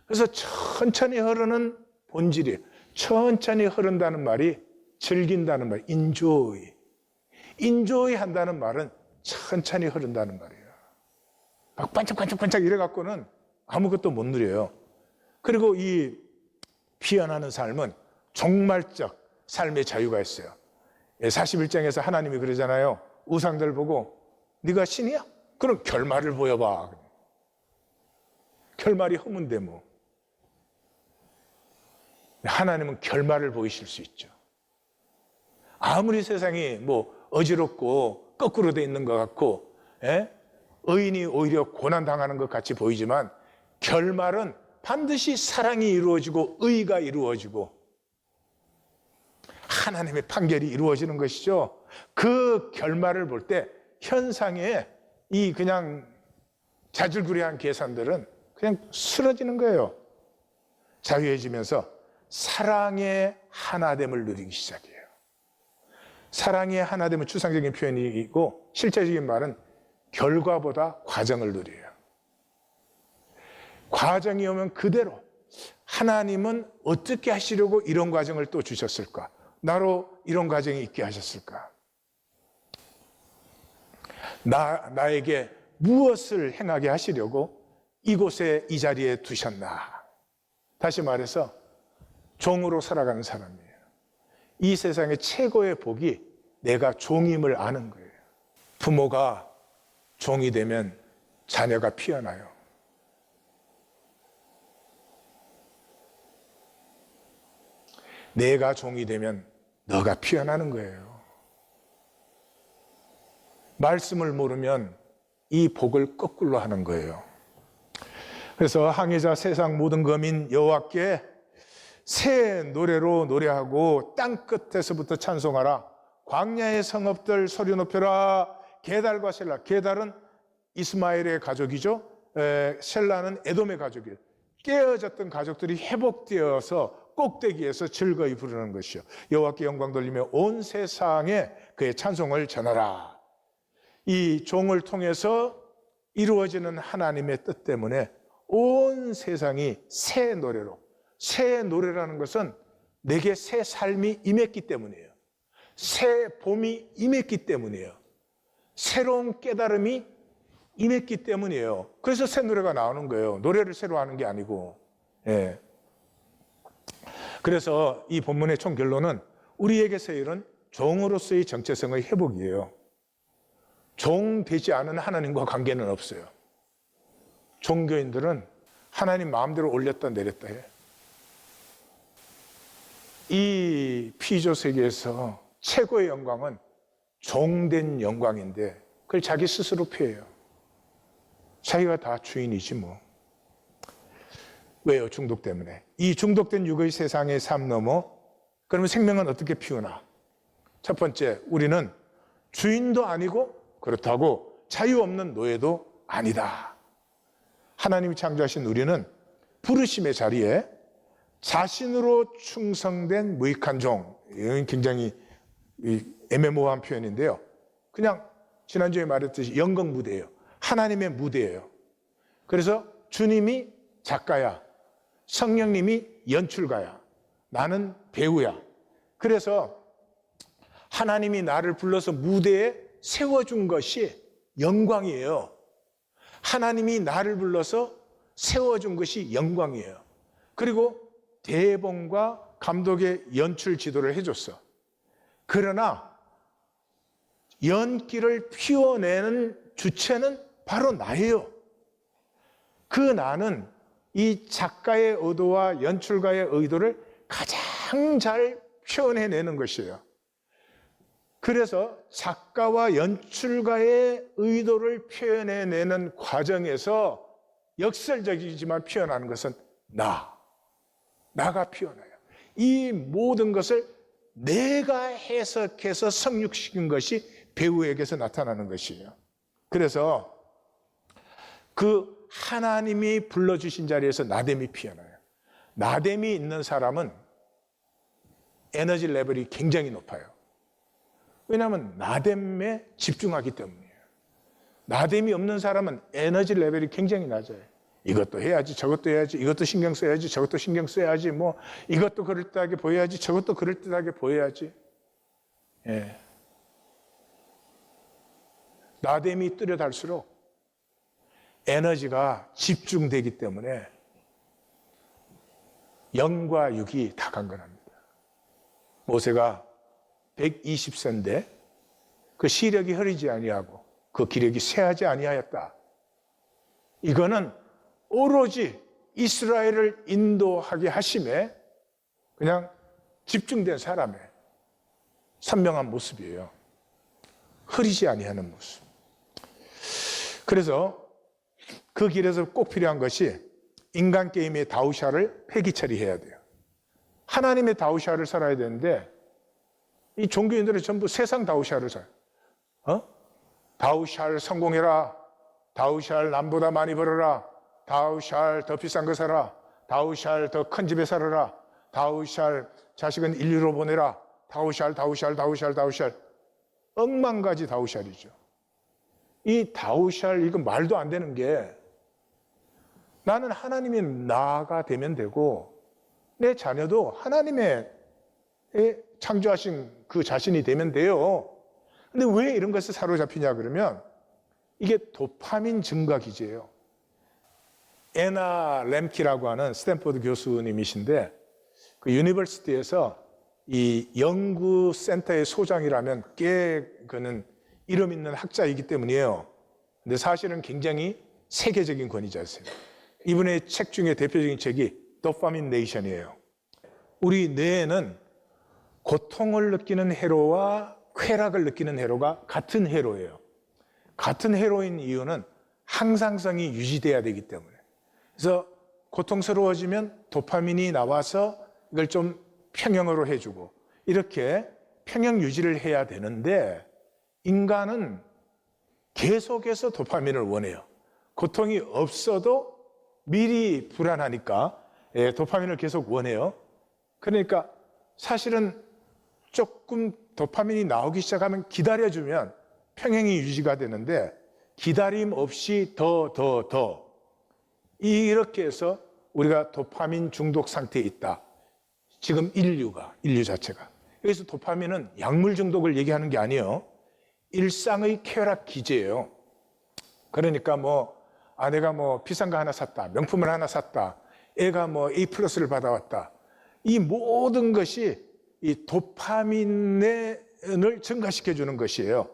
그래서 천천히 흐르는 본질이, 천천히 흐른다는 말이 즐긴다는 말, 인조이 한다는 말은 천천히 흐른다는 말이에요. 막 반짝반짝반짝 이래갖고는 아무것도 못 누려요. 그리고 이 피어나는 삶은 종말적 삶의 자유가 있어요. 41장에서 하나님이 그러잖아요. 우상들 보고 네가 신이야? 그럼 결말을 보여봐. 결말이 허문데 뭐. 하나님은 결말을 보이실 수 있죠. 아무리 세상이 뭐 어지럽고 거꾸로 돼 있는 것 같고 의인이 오히려 고난당하는 것 같이 보이지만 결말은 반드시 사랑이 이루어지고 의가 이루어지고 하나님의 판결이 이루어지는 것이죠. 그 결말을 볼 때 현상에 이 그냥 자질구레한 계산들은 그냥 쓰러지는 거예요. 자유해지면서 사랑의 하나됨을 누리기 시작해요. 사랑의 하나됨은 추상적인 표현이고 실제적인 말은 결과보다 과정을 누려요. 과정이 오면 그대로 하나님은 어떻게 하시려고 이런 과정을 또 주셨을까? 나로 이런 과정이 있게 하셨을까? 나에게 무엇을 행하게 하시려고 이곳에 이 자리에 두셨나? 다시 말해서 종으로 살아가는 사람이에요. 이 세상의 최고의 복이 내가 종임을 아는 거예요. 부모가 종이 되면 자녀가 피어나요. 내가 종이 되면 너가 피어나는 거예요. 말씀을 모르면 이 복을 거꾸로 하는 거예요. 그래서 항해자 세상 모든 거민 여호와께 새 노래로 노래하고 땅 끝에서부터 찬송하라. 광야의 성읍들 소리 높여라. 게달과 셀라. 게달은 이스마엘의 가족이죠. 셀라는 에돔의 가족이에요. 깨어졌던 가족들이 회복되어서 꼭대기에서 즐거이 부르는 것이요. 여호와께 영광 돌리며 온 세상에 그의 찬송을 전하라. 이 종을 통해서 이루어지는 하나님의 뜻 때문에 온 세상이 새 노래로, 새 노래라는 것은 내게 새 삶이 임했기 때문이에요. 새 봄이 임했기 때문이에요. 새로운 깨달음이 임했기 때문이에요. 그래서 새 노래가 나오는 거예요. 노래를 새로 하는 게 아니고. 예. 그래서 이 본문의 총 결론은 우리에게 세일은 종으로서의 정체성의 회복이에요. 종 되지 않은 하나님과 관계는 없어요. 종교인들은 하나님 마음대로 올렸다 내렸다 해요. 이 피조 세계에서 최고의 영광은 종된 영광인데 그걸 자기 스스로 피해요. 자기가 다 주인이지 뭐. 왜요? 중독 때문에. 이 중독된 육의 세상의 삶 넘어 그러면 생명은 어떻게 피우나? 첫 번째, 우리는 주인도 아니고 그렇다고 자유 없는 노예도 아니다. 하나님이 창조하신 우리는 부르심의 자리에 자신으로 충성된 무익한 종. 이건 굉장히 애매모호한 표현인데요. 그냥 지난주에 말했듯이 영광 무대예요. 하나님의 무대예요. 그래서 주님이 작가야. 성령님이 연출가야. 나는 배우야. 그래서 하나님이 나를 불러서 무대에 세워준 것이 영광이에요. 하나님이 나를 불러서 세워준 것이 영광이에요. 그리고 대본과 감독의 연출 지도를 해줬어. 그러나 연기를 피워내는 주체는 바로 나예요. 그 나는 이 작가의 의도와 연출가의 의도를 가장 잘 표현해내는 것이에요. 그래서 작가와 연출가의 의도를 표현해내는 과정에서 역설적이지만 표현하는 것은 나가 표현해요. 이 모든 것을 내가 해석해서 성육시킨 것이 배우에게서 나타나는 것이에요. 그래서 그 하나님이 불러주신 자리에서 나됨이 피어나요. 나됨이 있는 사람은 에너지 레벨이 굉장히 높아요. 왜냐하면 나됨에 집중하기 때문이에요. 나됨이 없는 사람은 에너지 레벨이 굉장히 낮아요. 이것도 해야지, 저것도 해야지, 이것도 신경 써야지, 저것도 신경 써야지, 뭐 이것도 그럴듯하게 보여야지, 저것도 그럴듯하게 보여야지. 예. 나됨이 뚜렷할수록 에너지가 집중되기 때문에 영과 육이 다 강건합니다. 모세가 120세인데 그 시력이 흐리지 아니하고 그 기력이 쇠하지 아니하였다. 이거는 오로지 이스라엘을 인도하게 하심에 그냥 집중된 사람의 선명한 모습이에요. 흐리지 아니하는 모습. 그래서 그 길에서 꼭 필요한 것이 인간 게임의 다우샤를 폐기 처리해야 돼요. 하나님의 다우샤를 살아야 되는데 이 종교인들은 전부 세상 다우샤를 살아요. 다우샤를 성공해라. 다우샤를 남보다 많이 벌어라. 다우샤를 더 비싼 거 사라. 다우샤를 더 큰 집에 살아라. 다우샤를 자식은 인류로 보내라. 다우샤를 억만 가지 다우샤이죠. 이 다우샬 이거 말도 안 되는 게 나는 하나님의 나가 되면 되고 내 자녀도 하나님의 창조하신 그 자신이 되면 돼요. 근데 왜 이런 것에 사로잡히냐 그러면 이게 도파민 증가 기제예요. 애나 램키라고 하는 스탠포드 교수님이신데 그 유니버시티에서 이 연구 센터의 소장이라면 꽤 그는 이름 있는 학자이기 때문이에요. 근데 사실은 굉장히 세계적인 권위자였어요. 이분의 책 중에 대표적인 책이 도파민 네이션이에요. 우리 뇌에는 고통을 느끼는 회로와 쾌락을 느끼는 회로가 같은 회로예요. 같은 회로인 이유는 항상성이 유지돼야 되기 때문에. 그래서 고통스러워지면 도파민이 나와서 이걸 좀 평형으로 해주고 이렇게 평형 유지를 해야 되는데 인간은 계속해서 도파민을 원해요. 고통이 없어도 미리 불안하니까 도파민을 계속 원해요. 그러니까 사실은 조금 도파민이 나오기 시작하면 기다려주면 평형이 유지가 되는데 기다림 없이 더 이렇게 해서 우리가 도파민 중독 상태에 있다. 지금 인류 자체가. 여기서 도파민은 약물 중독을 얘기하는 게 아니에요. 일상의 쾌락 기제예요. 그러니까 아내가 비싼 거 하나 샀다. 명품을 하나 샀다. 애가 A+를 받아왔다. 이 모든 것이 이 도파민을 증가시켜주는 것이에요.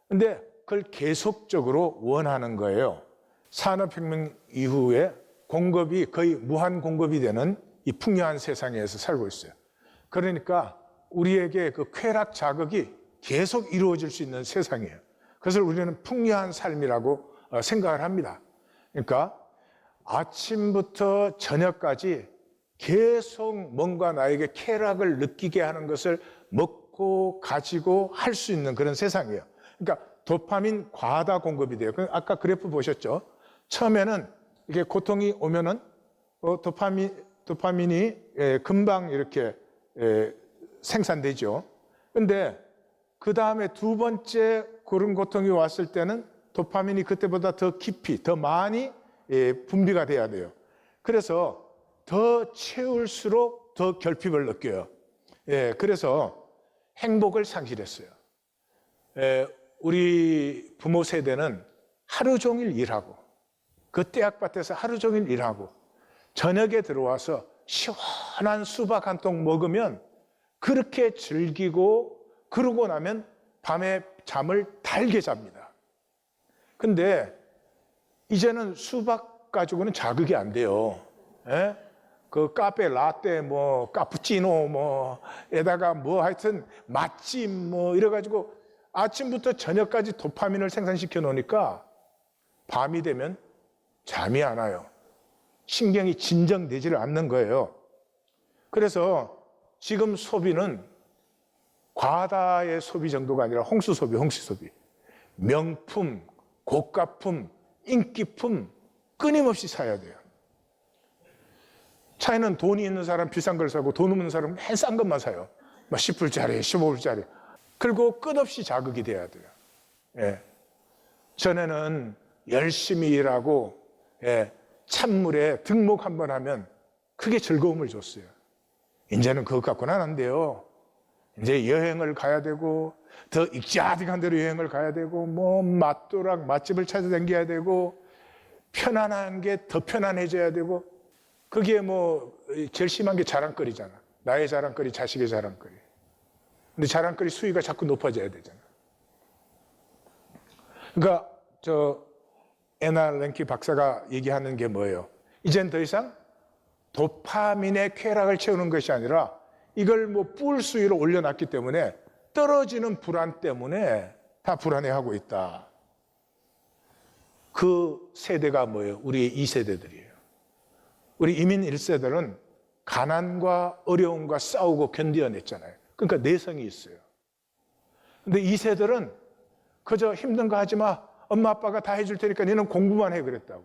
근데 그걸 계속적으로 원하는 거예요. 산업혁명 이후에 공급이 거의 무한 공급이 되는 이 풍요한 세상에서 살고 있어요. 그러니까 우리에게 그 쾌락 자극이 계속 이루어질 수 있는 세상이에요. 그것을 우리는 풍요한 삶이라고 생각을 합니다. 그러니까 아침부터 저녁까지 계속 뭔가 나에게 쾌락을 느끼게 하는 것을 먹고 가지고 할 수 있는 그런 세상이에요. 그러니까 도파민 과다 공급이 돼요. 아까 그래프 보셨죠? 처음에는 이게 고통이 오면은 도파민이 금방 이렇게 생산되죠. 근데 그 다음에 두 번째 그런 고통이 왔을 때는 도파민이 그때보다 더 깊이, 더 많이 분비가 돼야 돼요. 그래서 더 채울수록 더 결핍을 느껴요. 그래서 행복을 상실했어요. 우리 부모 세대는 하루 종일 일하고 그 떼약밭에서 하루 종일 일하고 저녁에 들어와서 시원한 수박 한 통 먹으면 그렇게 즐기고 그러고 나면 밤에 잠을 달게 잡니다. 근데 이제는 수박 가지고는 자극이 안 돼요. 예? 그 카페 라떼 뭐 카푸치노 뭐에다가 뭐 하여튼 맛집 뭐 이래가지고 아침부터 저녁까지 도파민을 생산시켜 놓으니까 밤이 되면 잠이 안 와요. 신경이 진정되지를 않는 거예요. 그래서 지금 소비는 과다의 소비 정도가 아니라 홍수 소비. 명품, 고가품, 인기품 끊임없이 사야 돼요. 차이는 돈이 있는 사람 비싼 걸 사고 돈 없는 사람은 맨 싼 것만 사요. 막 10불짜리, 15불짜리. 그리고 끝없이 자극이 돼야 돼요. 예. 전에는 열심히 일하고 찬물에 등목 한번 하면 크게 즐거움을 줬어요. 이제는 그것 갖고는 안 돼요. 이제 여행을 가야 되고 더 익자틱한 데로 여행을 가야 되고 뭐 맛도락 맛집을 찾아다녀야 되고 편안한 게 더 편안해져야 되고 그게 뭐 제일 심한 게 자랑거리잖아. 나의 자랑거리, 자식의 자랑거리. 근데 자랑거리 수위가 자꾸 높아져야 되잖아. 그러니까 애나 랭키 박사가 얘기하는 게 뭐예요? 이젠 더 이상 도파민의 쾌락을 채우는 것이 아니라 이걸 뭐 뿔 수위로 올려놨기 때문에 떨어지는 불안 때문에 다 불안해하고 있다. 그 세대가 뭐예요? 우리 2세대들이에요. 우리 이민 1세들은 가난과 어려움과 싸우고 견뎌냈잖아요. 그러니까 내성이 있어요. 근데 2세들은 그저 힘든 거 하지 마. 엄마 아빠가 다 해줄 테니까 너는 공부만 해 그랬다고.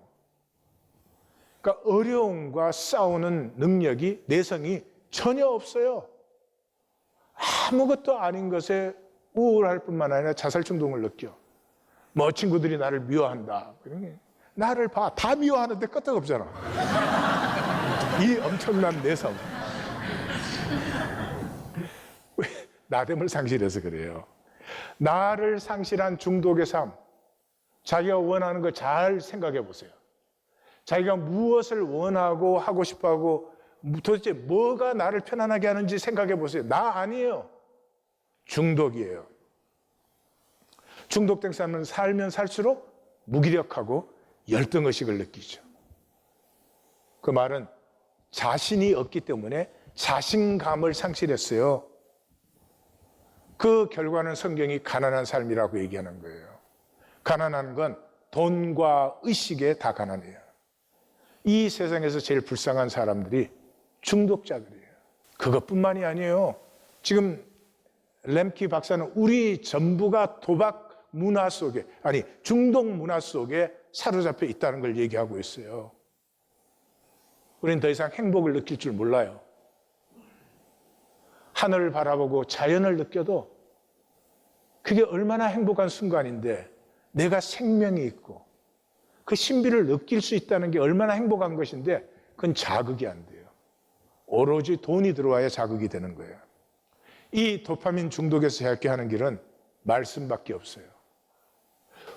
그러니까 어려움과 싸우는 능력이 내성이 전혀 없어요. 아무것도 아닌 것에 우울할 뿐만 아니라 자살 충동을 느껴. 뭐 친구들이 나를 미워한다. 나를 봐. 다 미워하는데 끄떡없잖아. 이 엄청난 내성. 왜? 나됨을 상실해서 그래요. 나를 상실한 중독의 삶. 자기가 원하는 거 잘 생각해 보세요. 자기가 무엇을 원하고 하고 싶어하고 도대체 뭐가 나를 편안하게 하는지 생각해 보세요. 나 아니에요. 중독이에요. 중독된 사람은 살면 살수록 무기력하고 열등의식을 느끼죠. 그 말은 자신이 없기 때문에 자신감을 상실했어요. 그 결과는 성경이 가난한 삶이라고 얘기하는 거예요. 가난한 건 돈과 의식에 다 가난해요. 이 세상에서 제일 불쌍한 사람들이 중독자들이에요. 그것뿐만이 아니에요. 지금 램키 박사는 우리 전부가 도박 문화 속에, 아니 중독 문화 속에 사로잡혀 있다는 걸 얘기하고 있어요. 우리는 더 이상 행복을 느낄 줄 몰라요. 하늘을 바라보고 자연을 느껴도 그게 얼마나 행복한 순간인데 내가 생명이 있고 그 신비를 느낄 수 있다는 게 얼마나 행복한 것인데 그건 자극이 안 돼요. 오로지 돈이 들어와야 자극이 되는 거예요. 이 도파민 중독에서 해결하는 길은 말씀밖에 없어요.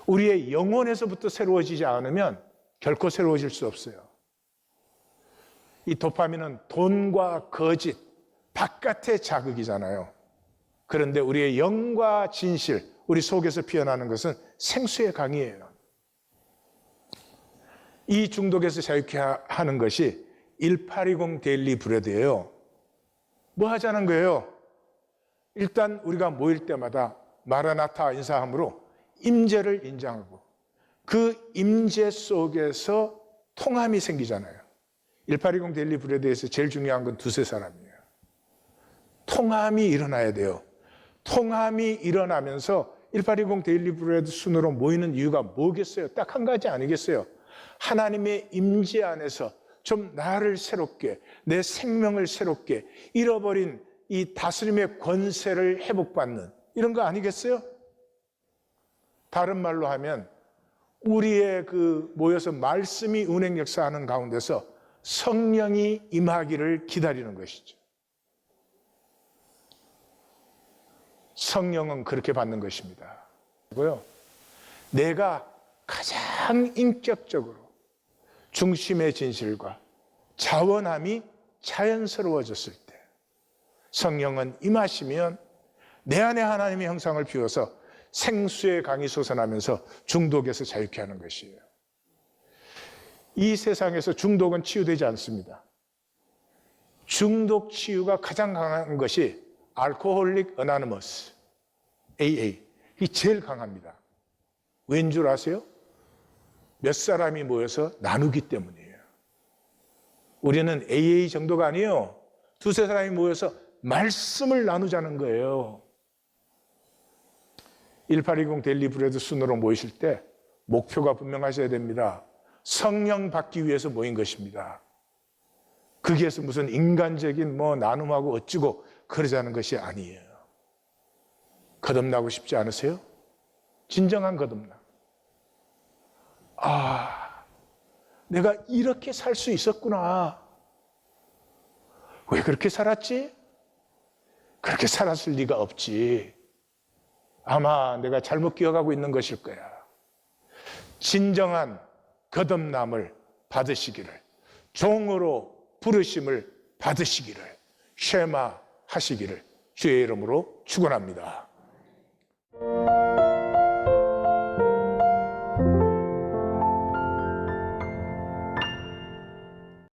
우리의 영혼에서부터 새로워지지 않으면 결코 새로워질 수 없어요. 이 도파민은 돈과 거짓, 바깥의 자극이잖아요. 그런데 우리의 영과 진실, 우리 속에서 피어나는 것은 생수의 강이에요. 이 중독에서 자유케 하는 것이 1820 데일리 브레드예요. 뭐 하자는 거예요? 일단 우리가 모일 때마다 마라나타 인사함으로 임재를 인정하고 그 임재 속에서 통함이 생기잖아요. 1820 데일리 브레드에서 제일 중요한 건 두세 사람이에요. 통함이 일어나야 돼요. 통함이 일어나면서 1820 데일리 브레드 순으로 모이는 이유가 뭐겠어요? 딱 한 가지 아니겠어요? 하나님의 임재 안에서 좀 나를 새롭게, 내 생명을 새롭게, 잃어버린 이 다스림의 권세를 회복받는 이런 거 아니겠어요? 다른 말로 하면 우리의 모여서 말씀이 운행 역사하는 가운데서 성령이 임하기를 기다리는 것이죠. 성령은 그렇게 받는 것입니다. 고요. 내가 가장 인격적으로 중심의 진실과 자원함이 자연스러워졌을 때 성령은 임하시면 내 안에 하나님의 형상을 비워서 생수의 강이 솟아나면서 중독에서 자유케 하는 것이에요. 이 세상에서 중독은 치유되지 않습니다. 중독 치유가 가장 강한 것이 알코홀릭 어나니머스, AA. 이 제일 강합니다. 왠 줄 아세요? 몇 사람이 모여서 나누기 때문이에요. 우리는 AA 정도가 아니에요. 두세 사람이 모여서 말씀을 나누자는 거예요. 1820 데일리 브레드 순으로 모이실 때 목표가 분명하셔야 됩니다. 성령 받기 위해서 모인 것입니다. 거기에서 무슨 인간적인 나눔하고 어찌고 그러자는 것이 아니에요. 거듭나고 싶지 않으세요? 진정한 거듭남. 내가 이렇게 살 수 있었구나. 왜 그렇게 살았지? 그렇게 살았을 리가 없지. 아마 내가 잘못 기억하고 있는 것일 거야. 진정한 거듭남을 받으시기를, 종으로 부르심을 받으시기를, 쉐마 하시기를 주의 이름으로 축원합니다.